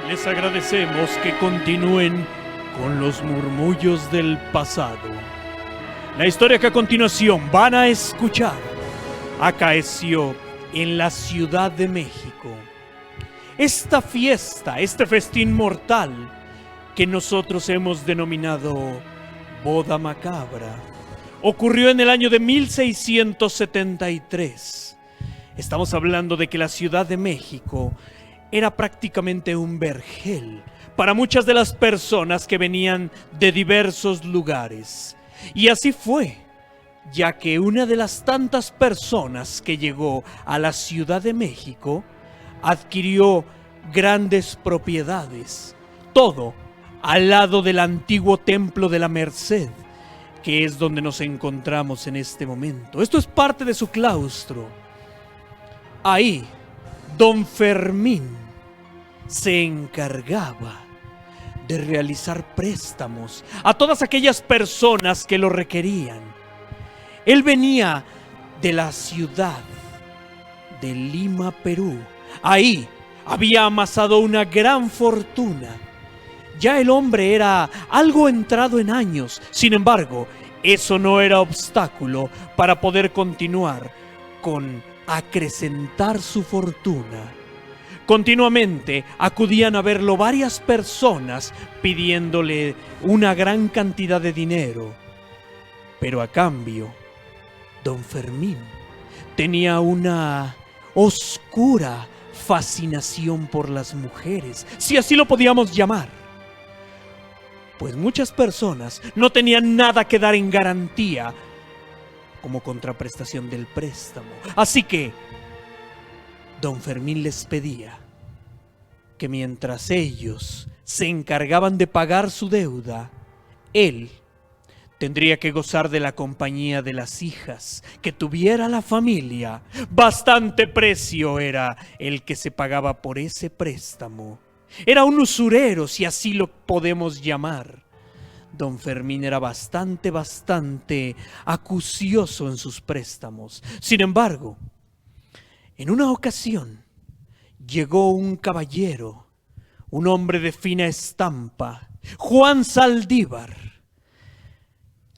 Les agradecemos que continúen con los murmullos del pasado. La historia que a continuación van a escuchar acaeció en la Ciudad de México. Esta fiesta, este festín mortal que nosotros hemos denominado Boda Macabra, ocurrió en el año de 1673. Estamos hablando de que la Ciudad de México era prácticamente un vergel para muchas de las personas que venían de diversos lugares. Y así fue, ya que una de las tantas personas que llegó a la Ciudad de México adquirió grandes propiedades, todo al lado del antiguo Templo de la Merced, que es donde nos encontramos en este momento. Esto es parte de su claustro. Ahí, Don Fermín se encargaba de realizar préstamos a todas aquellas personas que lo requerían. Él venía de la ciudad de Lima, Perú. Ahí había amasado una gran fortuna. Ya el hombre era algo entrado en años. Sin embargo, eso no era obstáculo para poder continuar con acrecentar su fortuna. Continuamente acudían a verlo varias personas pidiéndole una gran cantidad de dinero. Pero a cambio, Don Fermín tenía una oscura fascinación por las mujeres, si así lo podíamos llamar. Pues muchas personas no tenían nada que dar en garantía como contraprestación del préstamo. Así que Don Fermín les pedía que mientras ellos se encargaban de pagar su deuda, él tendría que gozar de la compañía de las hijas que tuviera la familia. Bastante precio era el que se pagaba por ese préstamo. Era un usurero, si así lo podemos llamar. Don Fermín era bastante acucioso en sus préstamos. Sin embargo, en una ocasión llegó un caballero, un hombre de fina estampa, Juan Saldívar.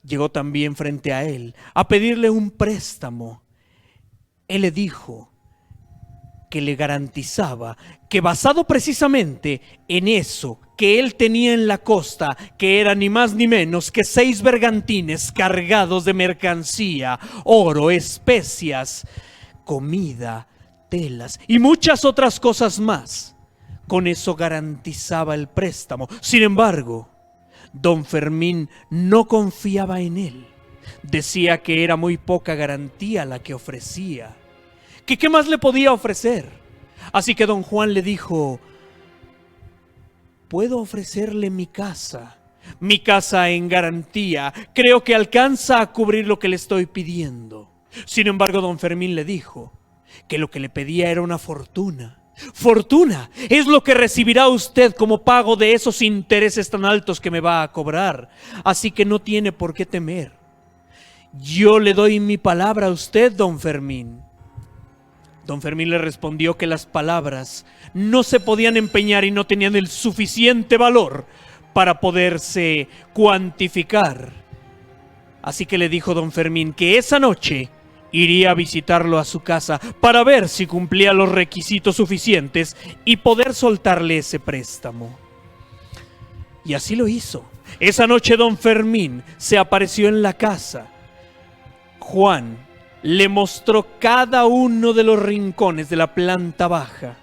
Llegó también frente a él a pedirle un préstamo. Él le dijo que le garantizaba que, basado precisamente en eso que él tenía en la costa, que era ni más ni menos que 6 bergantines cargados de mercancía, oro, especias, comida, telas y muchas otras cosas más, con eso garantizaba el préstamo. Sin embargo, Don Fermín no confiaba en él. Decía que era muy poca garantía la que ofrecía, que qué más le podía ofrecer. Así que Don Juan le dijo: puedo ofrecerle mi casa en garantía, creo que alcanza a cubrir lo que le estoy pidiendo. Sin embargo, Don Fermín le dijo que lo que le pedía era una fortuna. Fortuna es lo que recibirá usted como pago de esos intereses tan altos que me va a cobrar. Así que no tiene por qué temer. Yo le doy mi palabra a usted, Don Fermín. Don Fermín le respondió que las palabras no se podían empeñar y no tenían el suficiente valor para poderse cuantificar. Así que le dijo Don Fermín que esa noche iría a visitarlo a su casa para ver si cumplía los requisitos suficientes y poder soltarle ese préstamo. Y así lo hizo. Esa noche Don Fermín se apareció en la casa. Juan le mostró cada uno de los rincones de la planta baja.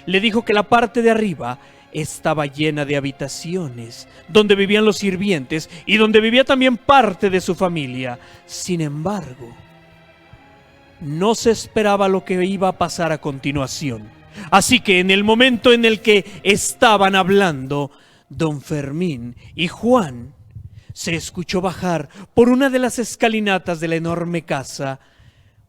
Le dijo que la parte de arriba estaba llena de habitaciones, donde vivían los sirvientes y donde vivía también parte de su familia. Sin embargo, no se esperaba lo que iba a pasar a continuación. Así que en el momento en el que estaban hablando, Don Fermín y Juan, se escuchó bajar por una de las escalinatas de la enorme casa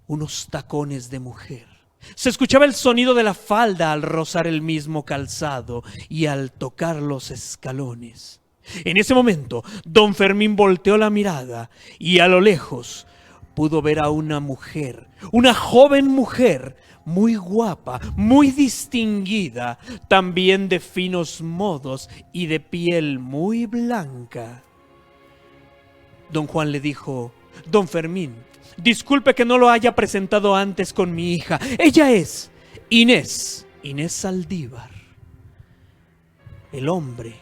unos tacones de mujer. Se escuchaba el sonido de la falda al rozar el mismo calzado y al tocar los escalones. En ese momento, Don Fermín volteó la mirada y a lo lejos pudo ver a una mujer, una joven mujer, muy guapa, muy distinguida, también de finos modos y de piel muy blanca. Don Juan le dijo: don Fermín, disculpe que no lo haya presentado antes con mi hija. Ella es Inés Saldívar. El hombre,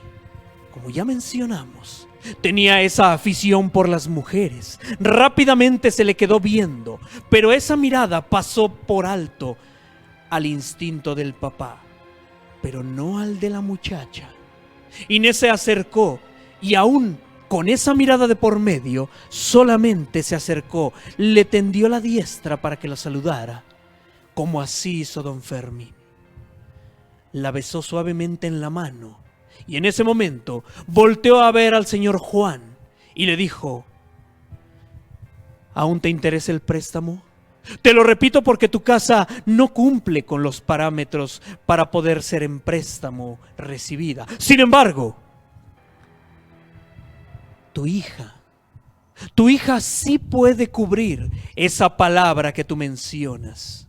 como ya mencionamos, tenía esa afición por las mujeres. Rápidamente se le quedó viendo, pero esa mirada pasó por alto al instinto del papá, pero no al de la muchacha. Inés se acercó y aún con esa mirada de por medio, solamente se acercó, le tendió la diestra para que la saludara, como así hizo don Fermín. La besó suavemente en la mano y en ese momento volteó a ver al señor Juan y le dijo: ¿aún te interesa el préstamo? Te lo repito porque tu casa no cumple con los parámetros para poder ser en préstamo recibida. Sin embargo, tu hija sí puede cubrir esa palabra que tú mencionas.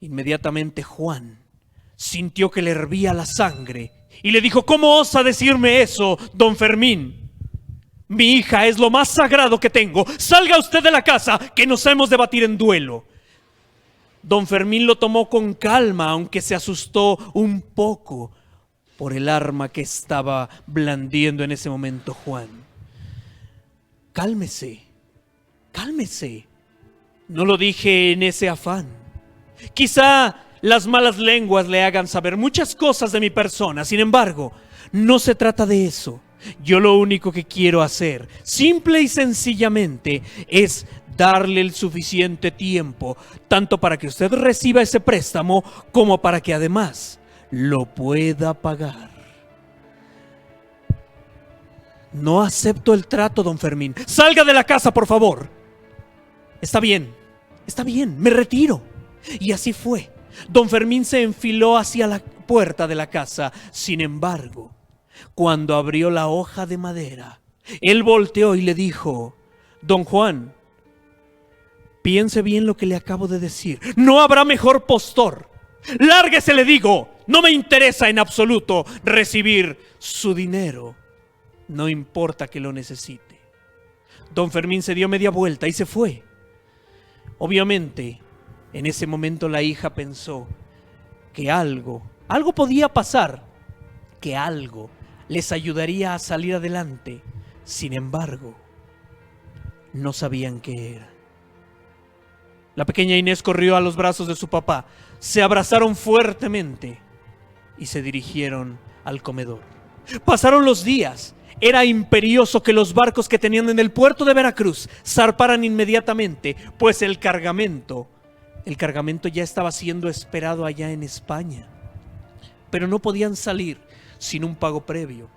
Inmediatamente Juan sintió que le hervía la sangre y le dijo: ¿cómo osa decirme eso, don Fermín? Mi hija es lo más sagrado que tengo. Salga usted de la casa, que nos hemos de batir en duelo. Don Fermín lo tomó con calma, aunque se asustó un poco por el arma que estaba blandiendo en ese momento Juan. Cálmese, cálmese. No lo dije en ese afán. Quizá las malas lenguas le hagan saber muchas cosas de mi persona. Sin embargo, no se trata de eso. Yo lo único que quiero hacer, simple y sencillamente, es darle el suficiente tiempo, tanto para que usted reciba ese préstamo, como para que además lo pueda pagar. No acepto el trato, don Fermín. Salga de la casa, por favor. Está bien, me retiro. Y así fue. Don Fermín se enfiló hacia la puerta de la casa. Sin embargo, cuando abrió la hoja de madera, él volteó y le dijo: don Juan, piense bien lo que le acabo de decir. No habrá mejor postor. Lárguese, le digo. No me interesa en absoluto recibir su dinero. No importa que lo necesite. Don Fermín se dio media vuelta y se fue. Obviamente, en ese momento la hija pensó que algo podía pasar, que algo les ayudaría a salir adelante. Sin embargo, no sabían qué era. La pequeña Inés corrió a los brazos de su papá, se abrazaron fuertemente y se dirigieron al comedor. Pasaron los días. Era imperioso que los barcos que tenían en el puerto de Veracruz zarparan inmediatamente, pues el cargamento ya estaba siendo esperado allá en España. Pero no podían salir sin un pago previo.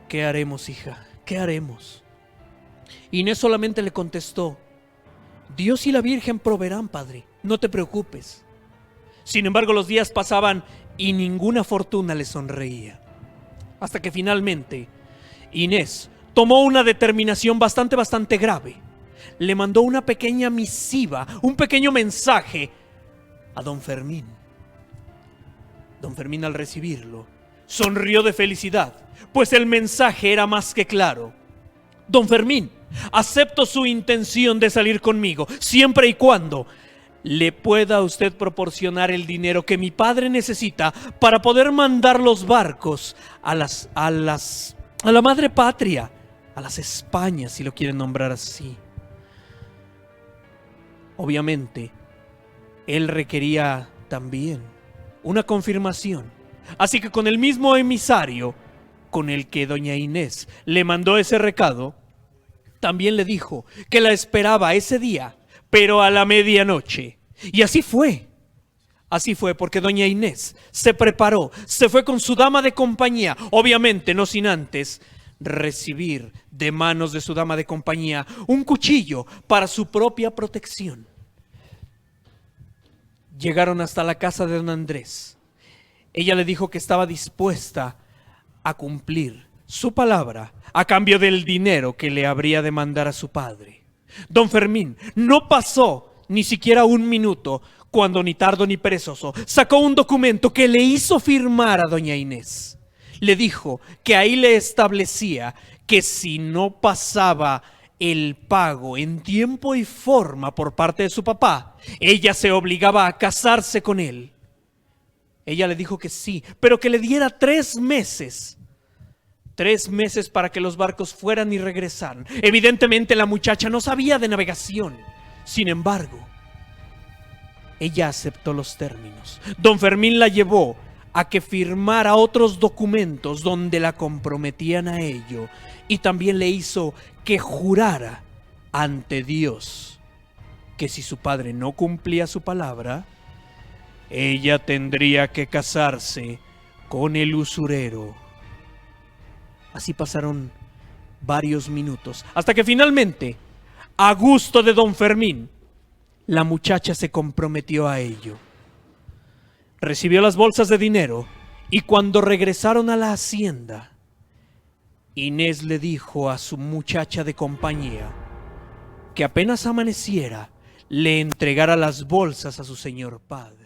¿Qué haremos, hija? ¿Qué haremos? Inés solamente le contestó: Dios y la Virgen proveerán, padre, no te preocupes. Sin embargo, los días pasaban y ninguna fortuna le sonreía. Hasta que finalmente Inés tomó una determinación bastante grave. Le mandó una pequeña misiva, un pequeño mensaje a don Fermín. Don Fermín, al recibirlo, sonrió de felicidad, pues el mensaje era más que claro. Don Fermín, acepto su intención de salir conmigo, siempre y cuando le pueda usted proporcionar el dinero que mi padre necesita para poder mandar los barcos a la madre patria, a las Españas, si lo quieren nombrar así. Obviamente, él requería también una confirmación. Así que con el mismo emisario con el que doña Inés le mandó ese recado, también le dijo que la esperaba ese día, pero a la medianoche. Y así fue porque doña Inés se preparó, se fue con su dama de compañía, obviamente no sin antes recibir de manos de su dama de compañía un cuchillo para su propia protección. Llegaron hasta la casa de don Andrés. Ella le dijo que estaba dispuesta a cumplir su palabra a cambio del dinero que le habría de mandar a su padre. Don Fermín no pasó ni siquiera un minuto cuando, ni tardo ni perezoso, sacó un documento que le hizo firmar a doña Inés. Le dijo que ahí le establecía que si no pasaba el pago en tiempo y forma por parte de su papá, ella se obligaba a casarse con él. Ella le dijo que sí, pero que le diera 3 meses. 3 meses para que los barcos fueran y regresaran. Evidentemente la muchacha no sabía de navegación. Sin embargo, ella aceptó los términos. Don Fermín la llevó a que firmara otros documentos donde la comprometían a ello, y también le hizo que jurara ante Dios que si su padre no cumplía su palabra, ella tendría que casarse con el usurero. Así pasaron varios minutos, hasta que finalmente, a gusto de don Fermín, la muchacha se comprometió a ello. Recibió las bolsas de dinero y cuando regresaron a la hacienda, Inés le dijo a su muchacha de compañía que apenas amaneciera le entregara las bolsas a su señor padre.